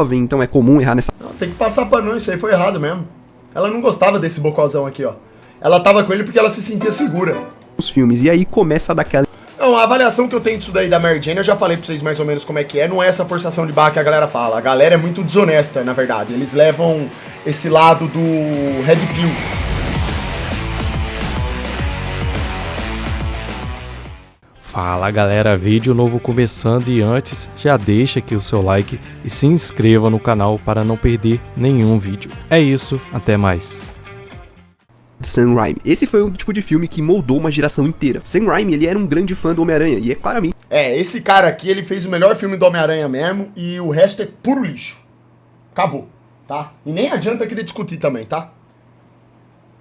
jovem, então é comum errar nessa... Não, tem que passar pano, isso aí foi errado mesmo. Ela não gostava desse bocozão aqui, ó. Ela tava com ele porque ela se sentia segura. Os filmes, e aí começa a dar aquela... Não, a avaliação que eu tenho disso daí da Mary Jane, eu já falei pra vocês mais ou menos como é que é. Não é essa forçação de barra que a galera fala. A galera é muito desonesta, na verdade. Eles levam esse lado do Red Pill. Fala galera, vídeo novo começando e antes já deixa aqui o seu like e se inscreva no canal para não perder nenhum vídeo. É isso, até mais. Sam Raimi. Esse foi o tipo de filme que moldou uma geração inteira. Sam Raimi, ele era um grande fã do Homem-Aranha e é claramente... Esse cara aqui, ele fez o melhor filme do Homem-Aranha mesmo e o resto é puro lixo. Acabou, tá? E nem adianta querer discutir também, tá?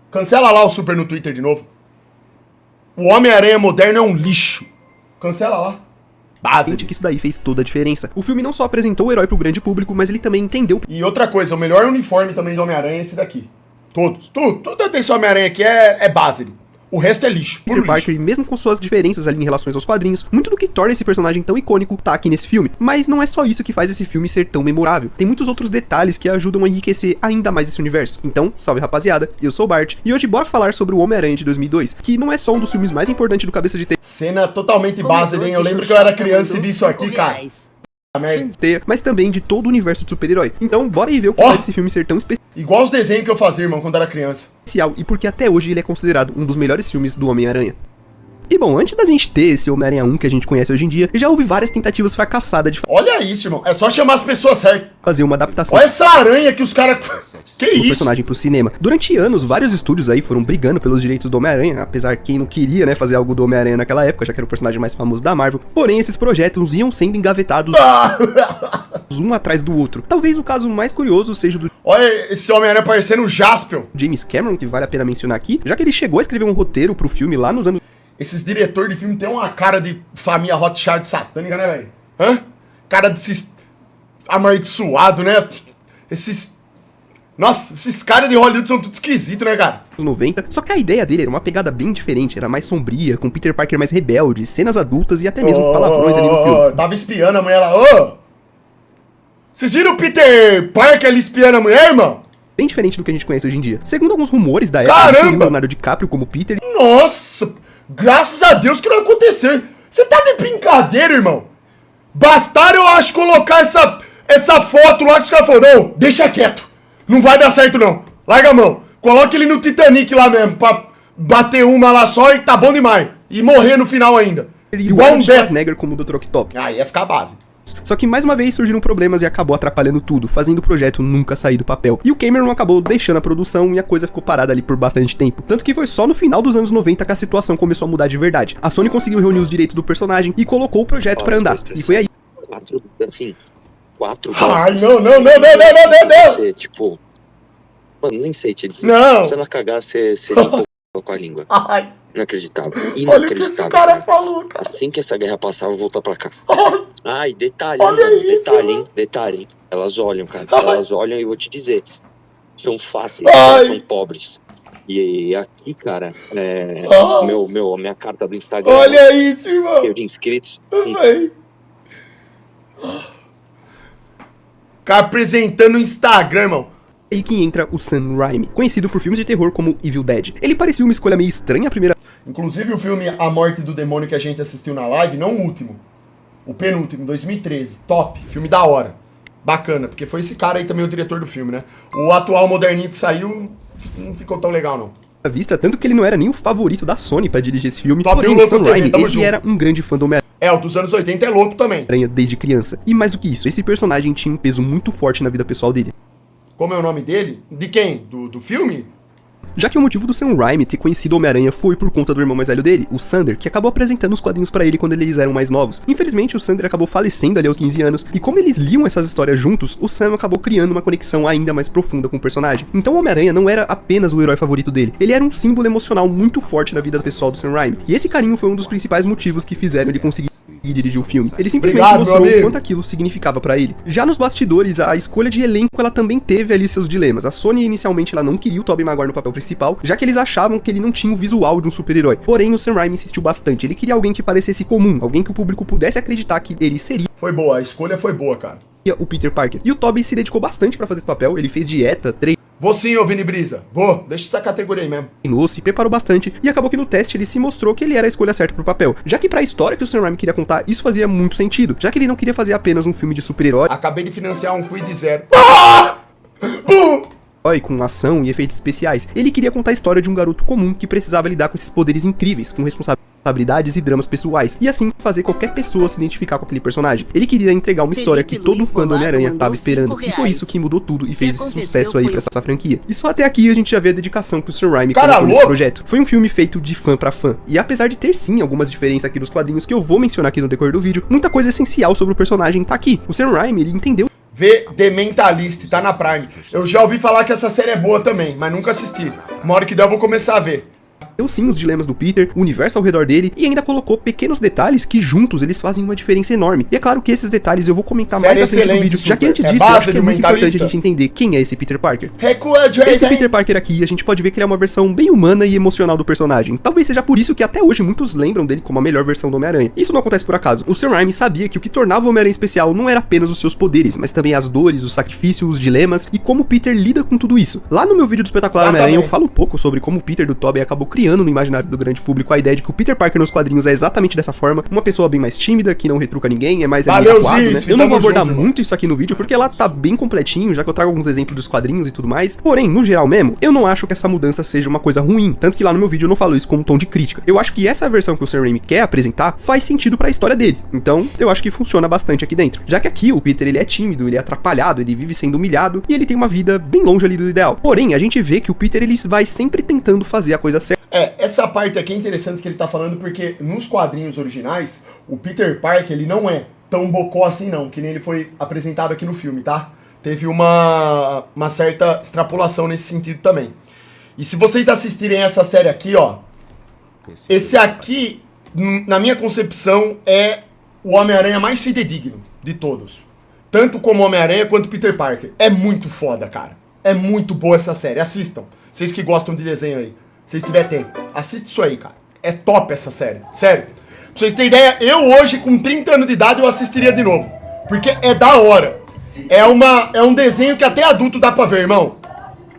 Cancela lá o Super no Twitter de novo. O Homem-Aranha moderno é um lixo. Cancela lá. Base. que isso daí fez toda a diferença. O filme não só apresentou o herói pro grande público, mas ele também entendeu... E outra coisa, o melhor uniforme também do Homem-Aranha é esse daqui. Todos. Tudo desse Homem-Aranha aqui é base. O resto é lixo, puro Peter Parker, mesmo com suas diferenças ali em relações aos quadrinhos, muito do que torna esse personagem tão icônico tá aqui nesse filme. Mas não é só isso que faz esse filme ser tão memorável. Tem muitos outros detalhes que ajudam a enriquecer ainda mais esse universo. Então, salve rapaziada, eu sou o Bart, e hoje bora falar sobre o Homem-Aranha de 2002, que não é só um dos filmes mais importantes do Cabeça de Teia. Cena totalmente base, hein? Eu lembro que eu era criança e vi isso aqui, cara. Mas também de todo o universo de super-herói. Então, bora aí ver o que faz esse filme ser tão especial. Igual os desenhos que eu fazia, irmão, quando era criança. E porque até hoje ele é considerado um dos melhores filmes do Homem-Aranha. E bom, antes da gente ter esse Homem-Aranha 1 que a gente conhece hoje em dia, já houve várias tentativas fracassadas de Olha isso, irmão. É só chamar as pessoas certas. fazer uma adaptação Olha essa aranha que os caras... Que do isso? personagem pro cinema. Durante anos, vários estúdios aí foram brigando pelos direitos do Homem-Aranha, apesar que quem não queria, né, fazer algo do Homem-Aranha naquela época, já que era o personagem mais famoso da Marvel. Porém, esses projetos iam sendo engavetados um atrás do outro. Talvez o caso mais curioso seja o do Olha esse Homem-Aranha parecendo o Jaspion. James Cameron, que vale a pena mencionar aqui, já que ele chegou a escrever um roteiro pro filme lá nos anos... Esses diretores de filme tem uma cara de família Rothschild satânica, né, velho? Hã? Cara desses amaldiçoado, né? Nossa, esses caras de Hollywood são tudo esquisitos, né, cara? 90, só que a ideia dele era uma pegada bem diferente, era mais sombria, com Peter Parker mais rebelde, cenas adultas e até mesmo palavrões ali no filme. Tava espiando a mulher lá, Vocês viram o Peter Parker ali espiando a mulher, irmão? Bem diferente do que a gente conhece hoje em dia. Segundo alguns rumores da época, Caramba! o Leonardo DiCaprio como Peter... Nossa, graças a Deus que não aconteceu. Você tá de brincadeira, irmão? Bastaram, eu acho, colocar essa foto lá que os caras falaram, não, deixa quieto. Não vai dar certo, não. Larga a mão. Coloca ele no Titanic lá mesmo, pra bater uma lá só e tá bom demais. E morrer no final ainda. E Igual um Beto. Schwarzenegger como o Dr. Octopus. Aí ia ficar a base. Só que mais uma vez surgiram problemas e acabou atrapalhando tudo, fazendo o projeto nunca sair do papel. E o Cameron acabou deixando a produção e a coisa ficou parada ali por bastante tempo. Tanto que foi só no final dos anos 90 que a situação começou a mudar de verdade. A Sony conseguiu reunir os direitos do personagem e colocou o projeto pra andar. E foi aí. Quatro. Ai, não. Você, tipo... Mano, nem sei te dizer. Não. Se ela cagar, você limpou com a língua. Ai, Inacreditável. olha o que esse Inacreditável. cara falou, cara. Assim que essa guerra passar, eu vou voltar pra cá. Ai, detalhe, Olha mano, isso, detalhe, hein? mano. Elas olham, cara. Ai. Elas olham e eu vou te dizer. São fáceis, Ai. elas são pobres. E aqui, cara, minha carta do Instagram. Olha isso, irmão. Cheio de inscritos. Ai. Cara apresentando o Instagram, irmão. Aí que entra o Sam Raimi, conhecido por filmes de terror como Evil Dead. Ele parecia uma escolha meio estranha à primeira... Inclusive o filme A Morte do Demônio que a gente assistiu na live, não o último, o penúltimo, 2013, top, filme da hora, bacana, porque foi esse cara aí também o diretor do filme, né? O atual moderninho que saiu não ficou tão legal não. vista, tanto que ele não era nem o favorito da Sony pra dirigir esse filme. Top Porém, louco o Sam também, Raimi, tamo ele junto. era um grande fã do Homem-Aranha O dos anos 80 é louco também. desde criança. E mais do que isso, esse personagem tinha um peso muito forte na vida pessoal dele. Como é o nome dele? De quem? Do filme? Já que o motivo do Sam Raimi ter conhecido o Homem-Aranha foi por conta do irmão mais velho dele, o Sander, que acabou apresentando os quadrinhos pra ele quando eles eram mais novos. Infelizmente, o Sander acabou falecendo ali aos 15 anos, e como eles liam essas histórias juntos, o Sam acabou criando uma conexão ainda mais profunda com o personagem. Então o Homem-Aranha não era apenas o herói favorito dele, ele era um símbolo emocional muito forte na vida pessoal do Sam Raimi. E esse carinho foi um dos principais motivos que fizeram ele conseguir dirigir o filme. Ele simplesmente Obrigado, mostrou meu o amigo. quanto aquilo significava pra ele. Já nos bastidores, a escolha de elenco ela também teve ali seus dilemas. A Sony inicialmente ela não queria o Tobey Maguire no papel principal, já que eles achavam que ele não tinha o visual de um super-herói. Porém, o Sam Raimi insistiu bastante. Ele queria alguém que parecesse comum, alguém que o público pudesse acreditar que ele seria Foi boa, a escolha foi boa, cara. o Peter Parker. E o Tobey se dedicou bastante pra fazer esse papel, ele fez dieta, Vou sim, ô Vini Brisa. Vou. Deixa essa categoria aí mesmo. treinou, se preparou bastante, e acabou que no teste ele se mostrou que ele era a escolha certa pro papel. Já que pra história que o Sam Raimi queria contar, isso fazia muito sentido, já que ele não queria fazer apenas um filme de super-herói, Acabei de financiar um Quid Zero. com ação e efeitos especiais. Ele queria contar a história de um garoto comum que precisava lidar com esses poderes incríveis, com responsabilidades e dramas pessoais, e assim fazer qualquer pessoa se identificar com aquele personagem. Ele queria entregar uma história que todo fã do Homem-Aranha tava esperando, e foi isso que mudou tudo e fez sucesso aí pra essa franquia. E só até aqui a gente já vê a dedicação que o Sam Raimi colocou nesse projeto. Foi um filme feito de fã pra fã, e apesar de ter sim algumas diferenças aqui nos quadrinhos que eu vou mencionar aqui no decorrer do vídeo, muita coisa essencial sobre o personagem tá aqui. O Sam Raimi, ele entendeu Vê The Mentalist, tá na Prime. Eu já ouvi falar que essa série é boa também, mas nunca assisti. Uma hora que der eu vou começar a ver. sim os dilemas do Peter, o universo ao redor dele, e ainda colocou pequenos detalhes que juntos eles fazem uma diferença enorme. E é claro que esses detalhes eu vou comentar mais à frente do vídeo, já que antes disso eu acho que é muito importante a gente entender quem é esse Peter Parker. Esse Peter Parker aqui, a gente pode ver que ele é uma versão bem humana e emocional do personagem. Talvez seja por isso que até hoje muitos lembram dele como a melhor versão do Homem-Aranha. Isso não acontece por acaso. O Sam Raimi sabia que o que tornava o Homem-Aranha especial não era apenas os seus poderes, mas também as dores, os sacrifícios, os dilemas e como o Peter lida com tudo isso. Lá no meu vídeo do Espetacular Homem-Aranha eu falo um pouco sobre como o Peter do Tobey acabou criando no imaginário do grande público a ideia de que o Peter Parker nos quadrinhos é exatamente dessa forma, uma pessoa bem mais tímida, que não retruca ninguém, é mais adequado, né? Eu não vou abordar muito isso aqui no vídeo, porque lá tá bem completinho, já que eu trago alguns exemplos dos quadrinhos e tudo mais. Porém, no geral mesmo, eu não acho que essa mudança seja uma coisa ruim, tanto que lá no meu vídeo eu não falo isso com um tom de crítica. Eu acho que essa versão que o Sam Raimi quer apresentar faz sentido pra história dele, então eu acho que funciona bastante aqui dentro. Já que aqui o Peter, ele é tímido, ele é atrapalhado, ele vive sendo humilhado, e ele tem uma vida bem longe ali do ideal. Porém, a gente vê que o Peter, ele vai sempre tentando fazer a coisa certa. Essa parte aqui é interessante que ele tá falando, porque nos quadrinhos originais, o Peter Parker, ele não é tão bocó assim não, que nem ele foi apresentado aqui no filme, tá? Teve uma certa extrapolação nesse sentido também. E se vocês assistirem essa série aqui, ó, esse aqui, na minha concepção, é o Homem-Aranha mais fidedigno de todos. Tanto como Homem-Aranha quanto Peter Parker. É muito foda, cara. É muito boa essa série. Assistam. Vocês que gostam de desenho aí. Se vocês tiverem tempo, assiste isso aí, cara. É top essa série. Sério. Pra vocês terem ideia, eu hoje, com 30 anos de idade, eu assistiria de novo. Porque é da hora. É um desenho que até adulto dá pra ver, irmão.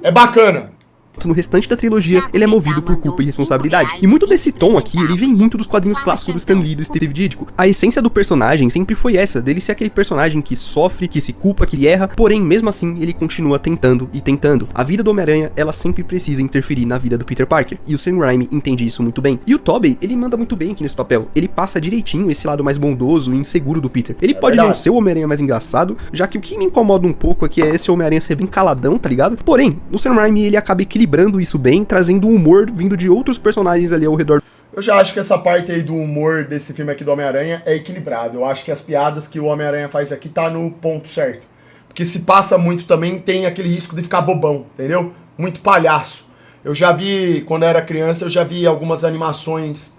É bacana. No restante da trilogia, ele é movido por culpa e responsabilidade. E muito desse tom aqui, ele vem muito dos quadrinhos clássicos do Stan Lee e do Steve Ditko. A essência do personagem sempre foi essa, dele ser aquele personagem que sofre, que se culpa, que erra, porém, mesmo assim, ele continua tentando e tentando. A vida do Homem-Aranha, ela sempre precisa interferir na vida do Peter Parker, e o Sam Raimi entende isso muito bem. E o Tobey, ele manda muito bem aqui nesse papel. Ele passa direitinho esse lado mais bondoso e inseguro do Peter. Ele pode não ser o Homem-Aranha mais engraçado, já que o que me incomoda um pouco aqui é esse Homem-Aranha ser bem caladão, tá ligado? Porém, o Sam Raimi, ele acaba equilibrando isso bem, trazendo humor vindo de outros personagens ali ao redor. Eu já acho que essa parte aí do humor desse filme aqui do Homem-Aranha é equilibrado. Eu acho que as piadas que o Homem-Aranha faz aqui tá no ponto certo. Porque se passa muito também, tem aquele risco de ficar bobão, entendeu? Muito palhaço. Eu já vi, quando eu era criança, eu já vi algumas animações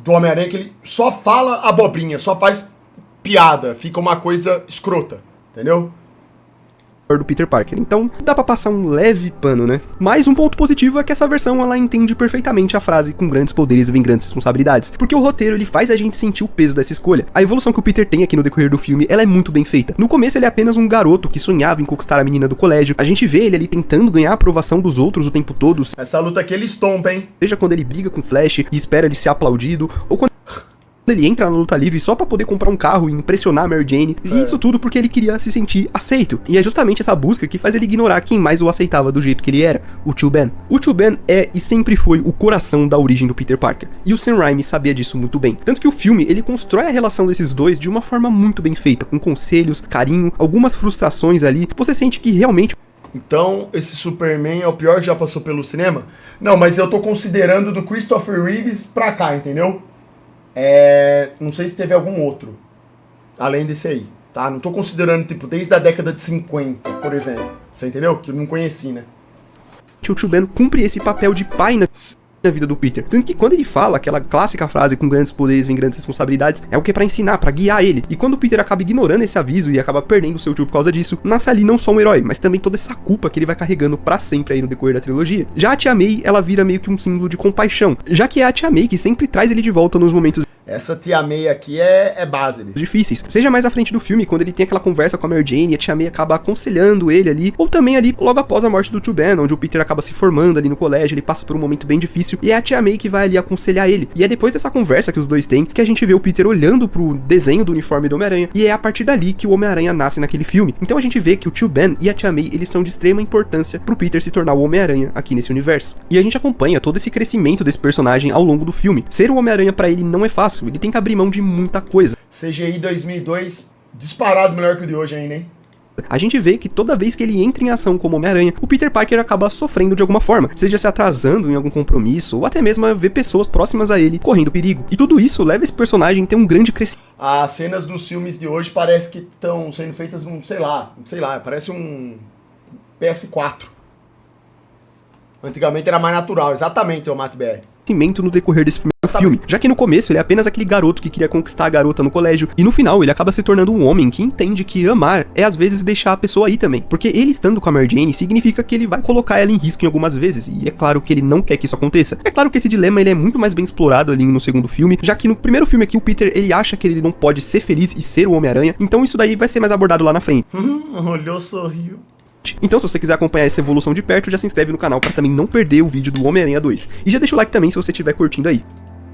do Homem-Aranha que ele só fala abobrinha, só faz piada. Fica uma coisa escrota, entendeu? Do Peter Parker, então dá pra passar um leve pano, né? Mas um ponto positivo é que essa versão, ela entende perfeitamente a frase com grandes poderes vem grandes responsabilidades, porque o roteiro, ele faz a gente sentir o peso dessa escolha. A evolução que o Peter tem aqui no decorrer do filme, ela é muito bem feita. No começo ele é apenas um garoto que sonhava em conquistar a menina do colégio, a gente vê ele ali tentando ganhar a aprovação dos outros o tempo todo. Essa luta aqui ele estompa, hein? Seja quando ele briga com o Flash e espera ele ser aplaudido, ou quando ele entra na luta livre só pra poder comprar um carro e impressionar a Mary Jane, e isso tudo porque ele queria se sentir aceito. E é justamente essa busca que faz ele ignorar quem mais o aceitava do jeito que ele era, o Tio Ben. O Tio Ben é e sempre foi o coração da origem do Peter Parker, e o Sam Raimi sabia disso muito bem. Tanto que o filme, ele constrói a relação desses dois de uma forma muito bem feita, com conselhos, carinho, algumas frustrações ali. Você sente que realmente... Então, esse Superman é o pior que já passou pelo cinema? Não, mas eu tô considerando do Christopher Reeves pra cá, entendeu? Não sei se teve algum outro, além desse aí, tá? Não tô considerando, tipo, desde a década de 50, por exemplo. Você entendeu? Que eu não conheci, né? O Tio Ben cumpre esse papel de pai na vida do Peter. Tanto que quando ele fala aquela clássica frase com grandes poderes vem grandes responsabilidades, é o que é pra ensinar, pra guiar ele. E quando o Peter acaba ignorando esse aviso e acaba perdendo o seu tio por causa disso, nasce ali não só um herói, mas também toda essa culpa que ele vai carregando pra sempre aí no decorrer da trilogia. Já a Tia May, ela vira meio que um símbolo de compaixão, já que é a Tia May que sempre traz ele de volta nos momentos... Essa tia May aqui é base. Difíceis. Seja mais à frente do filme, quando ele tem aquela conversa com a Mary Jane e a tia May acaba aconselhando ele ali, ou também ali logo após a morte do Tio Ben, onde o Peter acaba se formando ali no colégio, ele passa por um momento bem difícil, e é a tia May que vai ali aconselhar ele. E é depois dessa conversa que os dois têm, que a gente vê o Peter olhando pro desenho do uniforme do Homem-Aranha, e é a partir dali que o Homem-Aranha nasce naquele filme. Então a gente vê que o Tio Ben e a tia May, eles são de extrema importância pro Peter se tornar o Homem-Aranha aqui nesse universo. E a gente acompanha todo esse crescimento desse personagem ao longo do filme. Ser o Homem-Aranha pra ele não é fácil, ele tem que abrir mão de muita coisa. CGI 2002, disparado melhor que o de hoje ainda, hein? A gente vê que toda vez que ele entra em ação como Homem-Aranha, o Peter Parker acaba sofrendo de alguma forma, seja se atrasando em algum compromisso, ou até mesmo a ver pessoas próximas a ele correndo perigo. E tudo isso leva esse personagem a ter um grande crescimento. As cenas dos filmes de hoje parece que estão sendo feitas num, sei lá, parece um PS4. Antigamente era mais natural, exatamente, o Matt BR. No decorrer desse primeiro filme, já que no começo ele é apenas aquele garoto que queria conquistar a garota no colégio, e no final ele acaba se tornando um homem que entende que amar é às vezes deixar a pessoa aí também, porque ele estando com a Mary Jane significa que ele vai colocar ela em risco em algumas vezes, e é claro que ele não quer que isso aconteça. É claro que esse dilema ele é muito mais bem explorado ali no segundo filme, já que no primeiro filme aqui o Peter ele acha que ele não pode ser feliz e ser o Homem-Aranha, então isso daí vai ser mais abordado lá na frente. Olhou, sorriu. Então, se você quiser acompanhar essa evolução de perto, já se inscreve no canal para também não perder o vídeo do Homem-Aranha 2. E já deixa o like também se você estiver curtindo aí.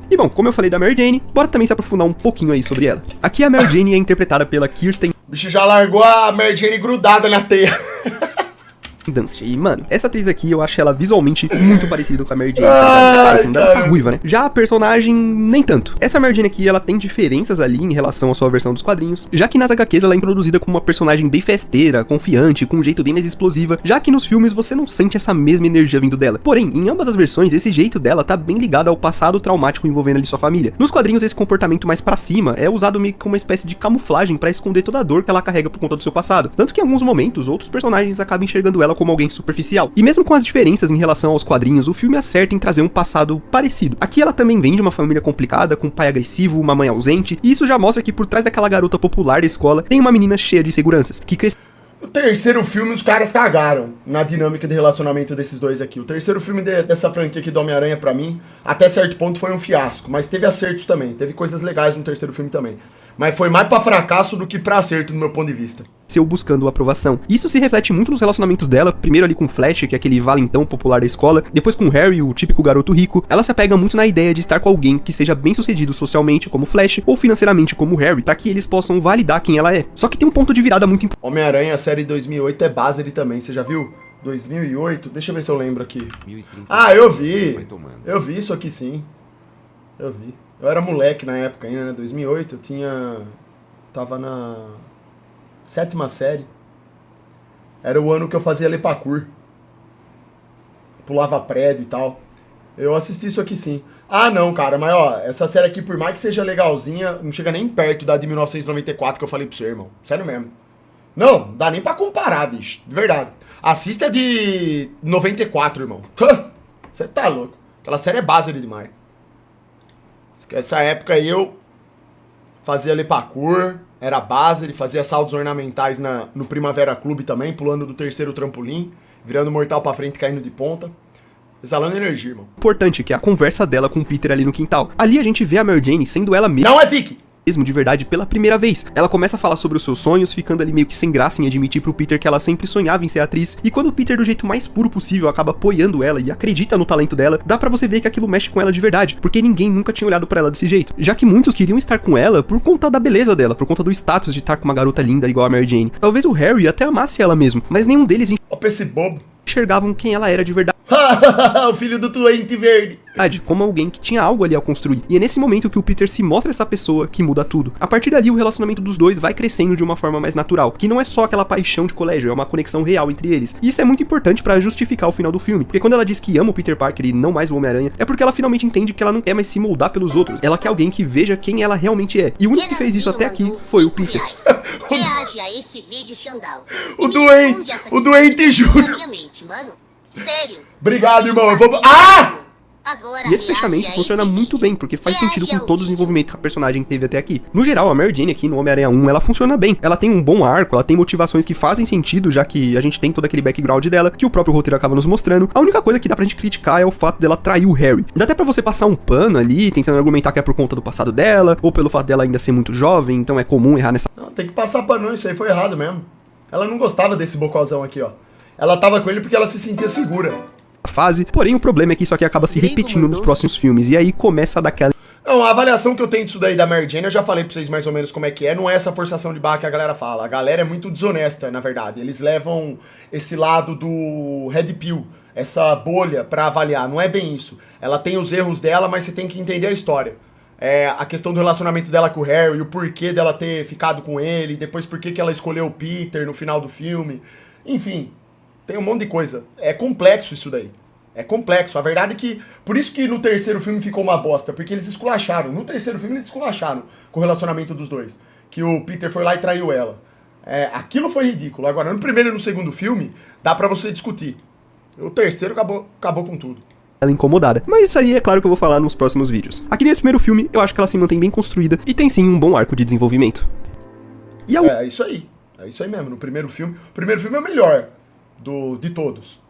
E bom, como eu falei da Mary Jane, bora também se aprofundar um pouquinho aí sobre ela. Aqui a Mary Jane é interpretada pela Kirsten O bicho já largou a Mary Jane grudada na teia. Dunst. E, mano, essa atriz aqui, eu acho ela visualmente muito parecida com a Mary Jane. Claro, quando ela tá ruiva, né? Já a personagem, nem tanto. Essa Mary Jane aqui, ela tem diferenças ali em relação à sua versão dos quadrinhos, já que nas HQs ela é introduzida como uma personagem bem festeira, confiante, com um jeito bem mais explosiva, já que nos filmes você não sente essa mesma energia vindo dela. Porém, em ambas as versões, esse jeito dela tá bem ligado ao passado traumático envolvendo ali sua família. Nos quadrinhos, esse comportamento mais pra cima é usado meio que como uma espécie de camuflagem pra esconder toda a dor que ela carrega por conta do seu passado. Tanto que em alguns momentos, outros personagens acabam enxergando ela como alguém superficial. E mesmo com as diferenças em relação aos quadrinhos, o filme acerta em trazer um passado parecido. Aqui ela também vem de uma família complicada, com um pai agressivo, uma mãe ausente, e isso já mostra que por trás daquela garota popular da escola, tem uma menina cheia de inseguranças, que cresceu. No terceiro filme, os caras cagaram na dinâmica de relacionamento desses dois aqui. O terceiro filme dessa franquia aqui do Homem-Aranha, pra mim, até certo ponto foi um fiasco. Mas teve acertos também, teve coisas legais no terceiro filme também. Mas foi mais pra fracasso do que pra acerto, no meu ponto de vista. Buscando aprovação. Isso se reflete muito nos relacionamentos dela, primeiro ali com o Flash, que é aquele valentão popular da escola, depois com o Harry, o típico garoto rico. Ela se apega muito na ideia de estar com alguém que seja bem sucedido socialmente, como o Flash, ou financeiramente, como o Harry, pra que eles possam validar quem ela é. Só que tem um ponto de virada muito importante. Homem-Aranha, série 2008, é base ali também, você já viu? 2008? Deixa eu ver se eu lembro aqui. Ah, eu vi! Eu vi isso aqui sim. Eu vi. Eu era moleque na época ainda, né? 2008, tava na 7ª série. Era o ano que eu fazia Lepacur. Pulava prédio e tal. Eu assisti isso aqui sim. Ah, não, cara, mas ó, essa série aqui, por mais que seja legalzinha, não chega nem perto da de 1994 que eu falei pro seu irmão. Sério mesmo. Não, dá nem pra comparar, bicho. De verdade. Assista a de 94, irmão. Você tá louco. Aquela série é base ali demais. Essa época aí eu fazia Lepacur, era base, ele fazia saltos ornamentais no Primavera Clube também, pulando do terceiro trampolim, virando mortal pra frente e caindo de ponta. Exalando energia, irmão. Importante, que é a conversa dela com o Peter ali no quintal. Ali a gente vê a Mary Jane sendo ela mesma. Não é Vicky! Mesmo de verdade pela primeira vez. Ela começa a falar sobre os seus sonhos, ficando ali meio que sem graça em admitir pro Peter que ela sempre sonhava em ser atriz, e quando o Peter, do jeito mais puro possível, acaba apoiando ela e acredita no talento dela, dá pra você ver que aquilo mexe com ela de verdade, porque ninguém nunca tinha olhado pra ela desse jeito, já que muitos queriam estar com ela por conta da beleza dela, por conta do status de estar com uma garota linda igual a Mary Jane. Talvez o Harry até amasse ela mesmo, mas nenhum deles Ó pra esse bobo. enxergavam quem ela era de verdade. O filho do Doente Verde. Como alguém que tinha algo ali ao construir. E é nesse momento que o Peter se mostra essa pessoa que muda tudo. A partir dali, o relacionamento dos dois vai crescendo de uma forma mais natural, que não é só aquela paixão de colégio, é uma conexão real entre eles. E isso é muito importante pra justificar o final do filme, porque quando ela diz que ama o Peter Parker e não mais o Homem-Aranha, é porque ela finalmente entende que ela não quer mais se moldar pelos outros. Ela quer alguém que veja quem ela realmente é. E o único que fez isso até aqui foi o Peter. Reage a esse vídeo, Xandão. O doente juro. Mano. Sério. Obrigado, irmão. Eu vou... Ah! Agora E esse fechamento funciona muito bem, porque faz sentido com todo o desenvolvimento que a personagem teve até aqui. No geral, a Mary Jane aqui no Homem-Aranha 1, ela funciona bem. Ela tem um bom arco, ela tem motivações que fazem sentido, já que a gente tem todo aquele background dela, que o próprio roteiro acaba nos mostrando. A única coisa que dá pra gente criticar é o fato dela trair o Harry. Dá até pra você passar um pano ali, tentando argumentar que é por conta do passado dela, ou pelo fato dela ainda ser muito jovem, então é comum errar nessa... Não, tem que passar pano, isso aí foi errado mesmo. Ela não gostava desse bocozão aqui, ó. Ela tava com ele porque ela se sentia segura. fase, porém o problema é que isso aqui acaba se repetindo nos próximos filmes, e aí começa a dar aquela... Não, a avaliação que eu tenho disso daí da Mary Jane, eu já falei pra vocês mais ou menos como é que é, não é essa forçação de barra que a galera fala. A galera é muito desonesta, na verdade. Eles levam esse lado do Red Pill, essa bolha pra avaliar. Não é bem isso. Ela tem os erros dela, mas você tem que entender a história. É, a questão do relacionamento dela com o Harry, o porquê dela ter ficado com ele, depois porquê que ela escolheu o Peter no final do filme. Enfim, tem um monte de coisa. É complexo isso daí. É complexo. A verdade é que... Por isso que no terceiro filme ficou uma bosta. Porque eles esculacharam. No terceiro filme eles esculacharam com o relacionamento dos dois. Que o Peter foi lá e traiu ela. É, aquilo foi ridículo. Agora, no primeiro e no segundo filme, dá pra você discutir. O terceiro acabou com tudo. Ela incomodada. Mas isso aí é claro que eu vou falar nos próximos vídeos. Aqui nesse primeiro filme, eu acho que ela se mantém bem construída e tem sim um bom arco de desenvolvimento. E É isso aí. É isso aí mesmo. No primeiro filme... O primeiro filme é o melhor de todos.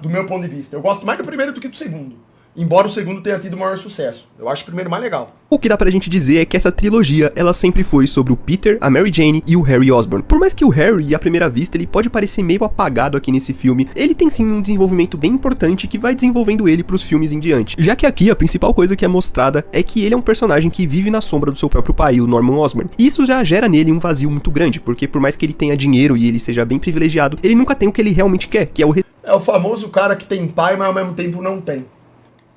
Do meu ponto de vista. Eu gosto mais do primeiro do que do segundo. Embora o segundo tenha tido maior sucesso. Eu acho o primeiro mais legal. O que dá pra gente dizer é que essa trilogia, ela sempre foi sobre o Peter, a Mary Jane e o Harry Osborn. Por mais que o Harry, à primeira vista, ele pode parecer meio apagado aqui nesse filme, ele tem sim um desenvolvimento bem importante que vai desenvolvendo ele pros filmes em diante. Já que aqui a principal coisa que é mostrada é que ele é um personagem que vive na sombra do seu próprio pai, o Norman Osborn. E isso já gera nele um vazio muito grande, porque por mais que ele tenha dinheiro e ele seja bem privilegiado, ele nunca tem o que ele realmente quer, que é o É o famoso cara que tem pai, mas ao mesmo tempo não tem.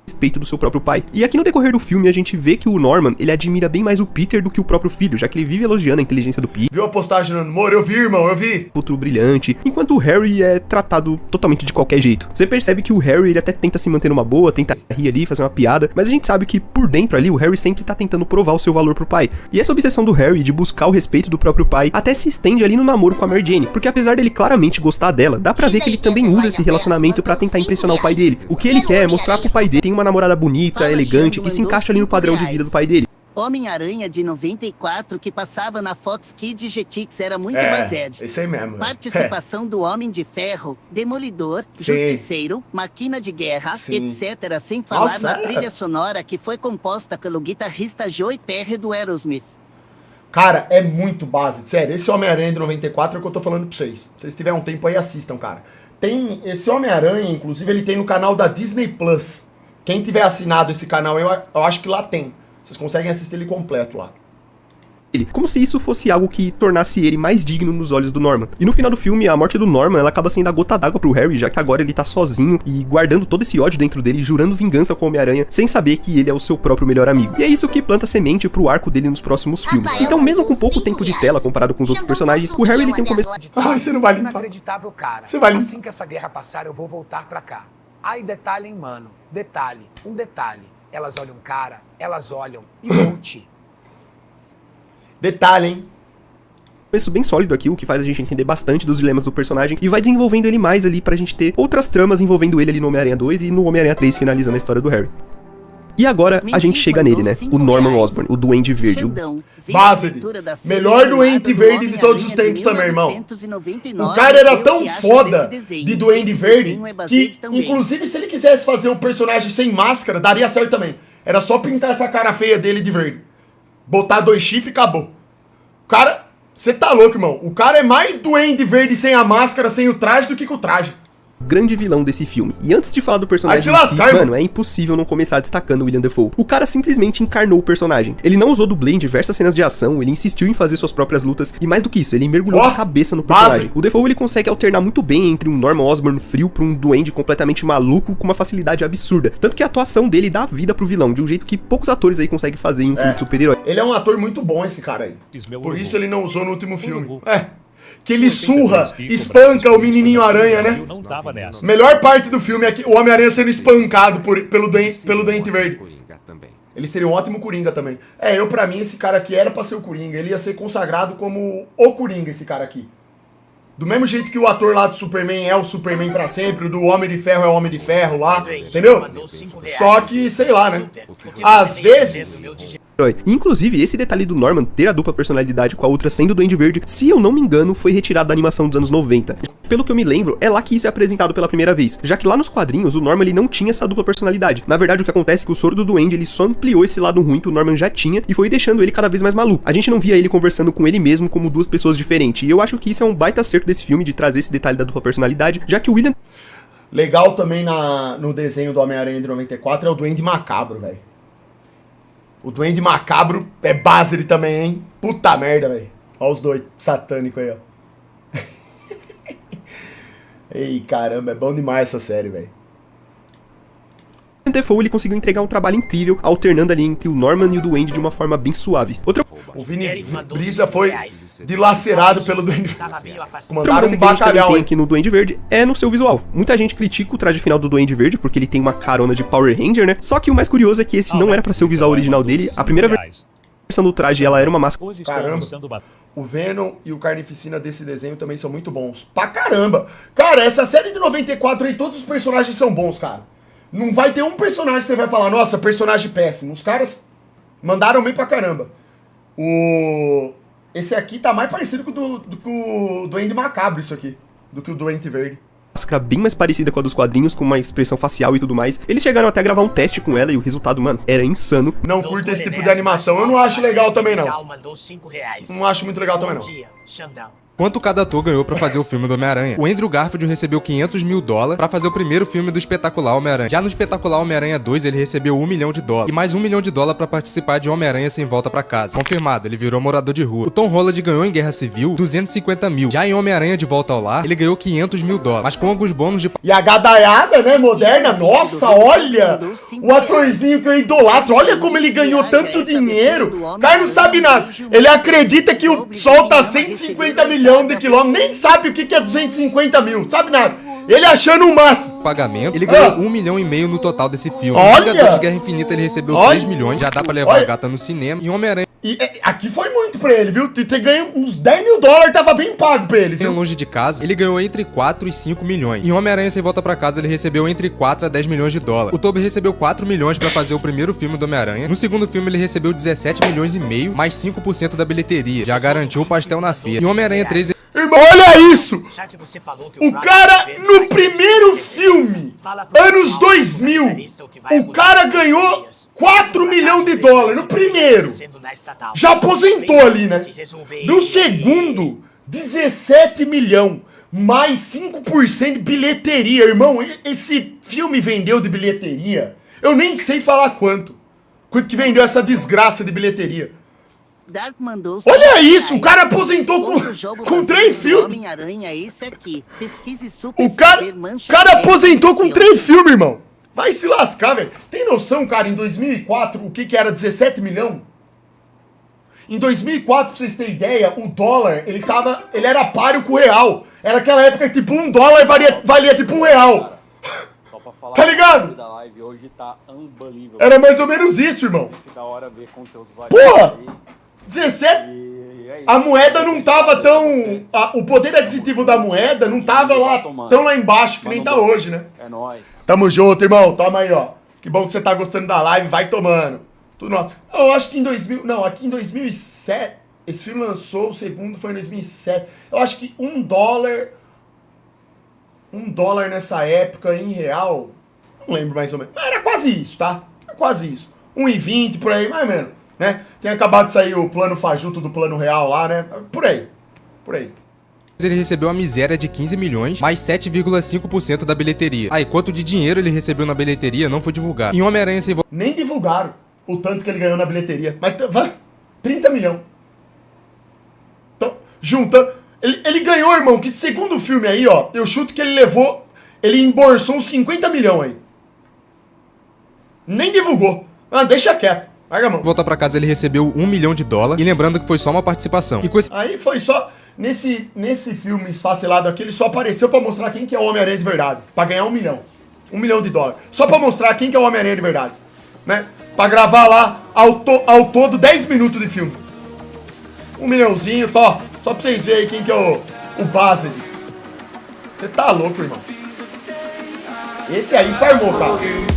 Respeito do seu próprio pai. E aqui no decorrer do filme a gente vê que o Norman, ele admira bem mais o Peter do que o próprio filho, já que ele vive elogiando a inteligência do Peter. Viu a postagem no humor? Eu vi, irmão, eu vi. Futuro brilhante, enquanto o Harry é tratado totalmente de qualquer jeito. Você percebe que o Harry, ele até tenta se manter numa boa, tenta rir ali, fazer uma piada, mas a gente sabe que por dentro ali o Harry sempre tá tentando provar o seu valor pro pai. E essa obsessão do Harry de buscar o respeito do próprio pai até se estende ali no namoro com a Mary Jane, porque apesar dele claramente gostar dela, dá pra ver que ele também usa esse relacionamento pra tentar impressionar o pai dele. O que ele quer é mostrar pro pai dele tem uma namorada bonita, elegante, que se encaixa ali no padrão de vida do pai dele. Homem-Aranha de 94 que passava na Fox Kids Jetix era muito based. Esse aí mesmo. Participação do Homem de Ferro, Demolidor, Sim. Justiceiro, Máquina de Guerra, Sim. etc. Sem falar Nossa, na trilha sonora que foi composta pelo guitarrista Joey Perry do Aerosmith. Cara, é muito base. Sério, esse Homem-Aranha de 94 é o que eu tô falando pra vocês. Se vocês tiverem um tempo aí, assistam, cara. Tem esse Homem-Aranha, inclusive, ele tem no canal da Disney Plus. Quem tiver assinado esse canal, eu acho que lá tem. Vocês conseguem assistir ele completo lá. Como se isso fosse algo que tornasse ele mais digno nos olhos do Norman. E no final do filme, a morte do Norman, ela acaba sendo a gota d'água pro Harry, já que agora ele tá sozinho e guardando todo esse ódio dentro dele, jurando vingança com o Homem-Aranha, sem saber que ele é o seu próprio melhor amigo. E é isso que planta semente pro arco dele nos próximos filmes. Então, mesmo com pouco tempo de tela comparado com os outros personagens, o Harry ele tem um começo... Ai, você não vai limpar. Inacreditável, cara. Você vai limpar. Assim que essa guerra passar, eu vou voltar pra cá. Ai, detalhe, hein, mano. Detalhe. Um detalhe. Elas olham cara, elas olham e multi. Detalhe, hein? começo bem sólido aqui, o que faz a gente entender bastante dos dilemas do personagem e vai desenvolvendo ele mais ali pra gente ter outras tramas envolvendo ele ali no Homem-Aranha 2 e no Homem-Aranha 3, finalizando a história do Harry. E agora a gente chega nele, né? O Norman Osborn, o Duende Verde. Base, melhor Duende Verde de todos os tempos também, irmão. O cara era tão foda de Duende Verde que, inclusive, se ele quisesse fazer o personagem sem máscara, daria certo também. Era só pintar essa cara feia dele de verde. Botar 2 chifres e acabou. O cara... Você tá louco, irmão. O cara é mais Duende Verde sem a máscara, sem o traje, do que com o traje. Grande vilão desse filme. E antes de falar do personagem Vai se lascar, em si, mano, é impossível não começar destacando o William Dafoe. O cara simplesmente encarnou o personagem. Ele não usou dublê em diversas cenas de ação, ele insistiu em fazer suas próprias lutas, e mais do que isso, ele mergulhou de cabeça no personagem. Base. O Dafoe, ele consegue alternar muito bem entre um Norman Osborn frio pra um duende completamente maluco com uma facilidade absurda. Tanto que a atuação dele dá vida pro vilão, de um jeito que poucos atores aí conseguem fazer em um filme de super-herói. Ele é um ator muito bom, esse cara aí. Por isso ele não usou no último filme. Que ele surra, espanca o menininho aranha, né? Melhor parte do filme é que o Homem-Aranha sendo espancado pelo Duende Verde. Ele seria um ótimo Coringa também. Pra mim, esse cara aqui era pra ser o Coringa. Ele ia ser consagrado como o Coringa, esse cara aqui. Do mesmo jeito que o ator lá do Superman é o Superman pra sempre, o do Homem de Ferro é o Homem de Ferro lá, entendeu? Só que, sei lá, né? Às vezes... Inclusive, esse detalhe do Norman ter a dupla personalidade com a outra sendo o Duende Verde, se eu não me engano, foi retirado da animação dos anos 90. Pelo que eu me lembro, é lá que isso é apresentado pela primeira vez, já que lá nos quadrinhos o Norman ele não tinha essa dupla personalidade. Na verdade, o que acontece é que o soro do Duende ele só ampliou esse lado ruim que o Norman já tinha e foi deixando ele cada vez mais maluco. A gente não via ele conversando com ele mesmo como duas pessoas diferentes, e eu acho que isso é um baita acerto desse filme de trazer esse detalhe da dupla personalidade, já que o William... Legal também no desenho do Homem-Aranha de 94 é o Duende Macabro, velho. O Duende Macabro é base ele também, hein? Puta merda, velho. Olha os dois satânicos aí, ó. Ei, caramba, é bom demais essa série, velho. Dafoe ele conseguiu entregar um trabalho incrível, alternando ali entre o Norman e o Duende de uma forma bem suave. O Vini Brisa foi dilacerado pelo Duende Verde. Mandaram um que a gente também bacalhau, tem hein? aqui no Duende Verde é no seu visual. Muita gente critica o traje final do Duende Verde porque ele tem uma carona de Power Ranger, né? Só que o mais curioso é que esse não era pra ser o visual original dele. A primeira versão do traje ela era uma máscara. Caramba. O Venom e o Carnificina desse desenho também são muito bons. Pra caramba! Cara, essa série de 94 aí, todos os personagens são bons, cara. Não vai ter um personagem que você vai falar, nossa, personagem péssimo. Os caras mandaram bem pra caramba. Esse aqui tá mais parecido com o Duende Macabro, isso aqui. Do que o Duende Verde. Máscara bem mais parecida com a dos quadrinhos, com uma expressão facial e tudo mais. Eles chegaram até a gravar um teste com ela e o resultado, mano, era insano. Não curto esse tipo de animação. Eu não acho legal também, não. Não acho muito legal também, não. Quanto cada ator ganhou pra fazer o filme do Homem-Aranha? O Andrew Garfield recebeu $500 mil pra fazer o primeiro filme do Espetacular Homem-Aranha. Já no Espetacular Homem-Aranha 2, ele recebeu $1 milhão e mais $1 milhão pra participar de Homem-Aranha Sem Volta Pra Casa. Confirmado, ele virou morador de rua. O Tom Holland ganhou em Guerra Civil $250 mil. Já em Homem-Aranha De Volta ao Lar, ele ganhou $500 mil, mas com alguns bônus de... E a gadaiada, né, moderna, nossa, olha! O atorzinho que eu idolatro, olha como ele ganhou tanto dinheiro. O cara não sabe nada. Ele acredita que o Sol tá 150 milhões de quilômetros, nem sabe o que é 250 mil, sabe nada. Ele achando o máximo. Pagamento, ele ganhou $1,5 milhão no total desse filme. Olha! O Vingador de Guerra Infinita ele recebeu 3 milhões, já dá pra levar a gata no cinema. E Homem-Aranha E aqui foi muito pra ele, viu? Ter ganho uns $10 mil, tava bem pago pra ele, viu? Longe de Casa, ele ganhou entre 4 e 5 milhões. Em Homem-Aranha Sem Volta Pra Casa, ele recebeu entre 4 a 10 milhões de dólares. O Tobey recebeu 4 milhões pra fazer o primeiro filme do Homem-Aranha. No segundo filme, ele recebeu 17 milhões e meio, mais 5% da bilheteria. Já garantiu o pastel na feira. Em Homem-Aranha 3... Irmão, olha isso! O cara, no primeiro filme, anos 2000, o cara ganhou 4 milhões de dólares no primeiro. Já aposentou ali, né? No segundo, 17 milhões, mais 5% de bilheteria. Irmão, esse filme vendeu de bilheteria, eu nem sei falar quanto. Quanto que vendeu essa desgraça de bilheteria. Olha isso, o cara aposentou com 3 filmes. O cara aposentou com 3 filmes, irmão. Vai se lascar, velho. Tem noção, cara, em 2004, o que era 17 milhões? Em 2004, pra vocês terem ideia, o dólar, ele era páreo com o real. Era aquela época que, tipo, $1 valia tipo R$1. Tá ligado? Era mais ou menos isso, irmão. Porra! 17... A moeda não tava tão... O poder aquisitivo da moeda não tava tão lá embaixo que nem tá hoje, né? É nóis. Tamo junto, irmão. Toma aí, ó. Que bom que você tá gostando da live. Vai tomando. Tudo nosso. Eu acho que em 2000... Não, aqui em 2007... Esse filme lançou, o segundo foi em 2007. Eu acho que $1... $1 nessa época, em real... Não lembro mais ou menos. Mas era quase isso, tá? Era quase isso. 1,20 por aí, mais ou menos. Né? Tem acabado de sair o plano fajuto do plano real lá, né? Por aí. Por aí. Ele recebeu uma miséria de 15 milhões, mais 7,5% da bilheteria. Aí, quanto de dinheiro ele recebeu na bilheteria não foi divulgado. Em Homem-Aranha Sem Volta... Nem divulgaram o tanto que ele ganhou na bilheteria. Mas, vai, 30 milhões. Então, junta... Ele ganhou, irmão, que segundo filme aí, ó, eu chuto que ele levou... Ele embolsou uns 50 milhões aí. Nem divulgou. Ah, deixa quieto. Larga a mão. Volta Pra Casa ele recebeu $1 milhão. E lembrando que foi só uma participação. E com esse... Aí foi só... Nesse filme esfacelado aqui, ele só apareceu pra mostrar quem que é o Homem-Aranha de verdade. Pra ganhar $1 milhão. $1 milhão. Só pra mostrar quem que é o Homem-Aranha de verdade. Né? Pra gravar lá, ao todo, 10 minutos de filme. $1 milhãozinho, tó. Só pra vocês verem aí quem que é o base. Você tá louco, irmão. Esse aí farmou, cara.